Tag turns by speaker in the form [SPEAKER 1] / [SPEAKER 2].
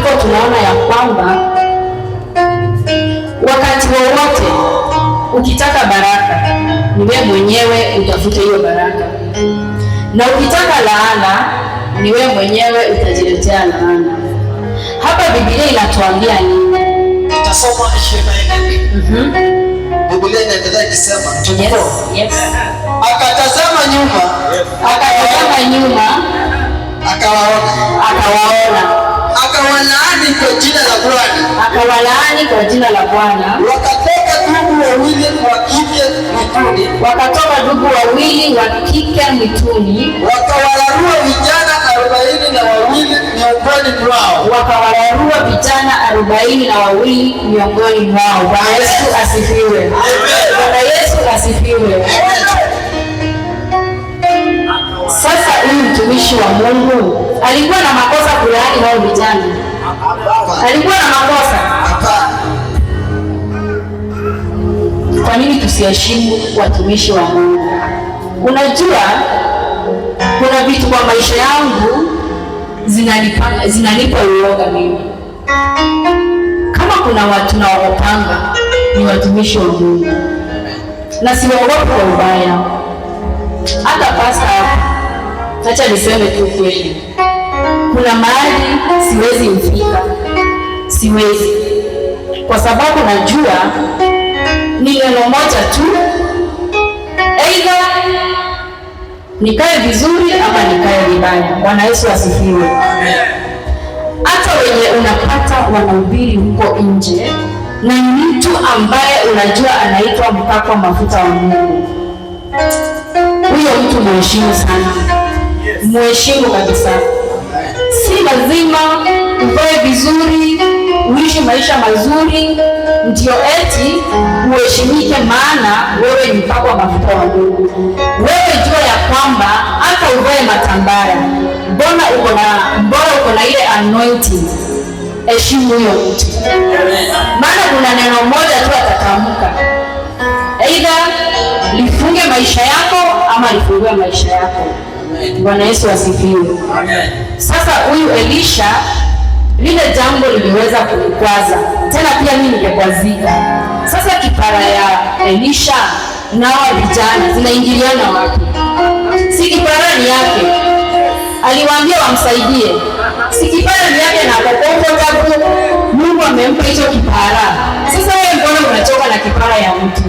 [SPEAKER 1] maandiko tunaona ya kwamba wakati wowote ukitaka baraka, ni wewe mwenyewe utafute hiyo baraka, na ukitaka laana, ni wewe mwenyewe utajiletea laana. Hapa Biblia inatuambia nini?
[SPEAKER 2] Tutasoma 24. Biblia inaendelea ikisema,
[SPEAKER 1] Yes.
[SPEAKER 2] Akatazama nyuma, akawaona, akawalaani kwa jina la Bwana. Wakatoka ndugu wawili wa kike mwituni, wakawalarua vijana 42 miongoni mwao. Bwana Yesu asifiwe. Bwana Yesu asifiwe. Sasa huyu mtumishi wa Mungu alikuwa na makosa kulaani hao vijana? Alikuwa na makosa? Kwa nini tusiheshimu watumishi wa Mungu? Unajua, kuna vitu kwa maisha yangu zinanipa uoga mimi. Kama kuna watu nawaopanga ni watumishi wa Mungu, na siwaogopi kwa ubaya. Hata pasta hapa, acha niseme tu kweli, kuna mahali siwezi mfika, siwezi, kwa sababu najua ni neno moja tu, aidha nikae vizuri ama nikae vibaya. Bwana Yesu asifiwe. Hata wenye unapata wanahubiri huko nje, na mtu ambaye unajua anaitwa mpakwa mafuta wa Mungu, huyo mtu mheshimu sana, mheshimu kabisa. Si lazima uvae vizuri, uishi maisha mazuri ndio eti uheshimike, maana wewe ni mpakwa mafuta wa Mungu. Wewe jua ya kwamba hata uvae matambara, mbona uko na ile anointing, heshimu huyo mtu, maana kuna neno moja tu atatamka, aidha lifunge maisha yako ama lifungue maisha yako. Bwana Yesu asifiwe. Sasa huyu Elisha, lile jambo liliweza kunikwaza, tena pia mimi ningekwazika. Sasa kipara ya Elisha na wa vijana zinaingiliana wapi? Si kipara ni yake, aliwaambia wamsaidie, si kipara ni yake na comfortable, Mungu amempa hicho kipara. Sasa wewe mbona unachoka na kipara ya mtu?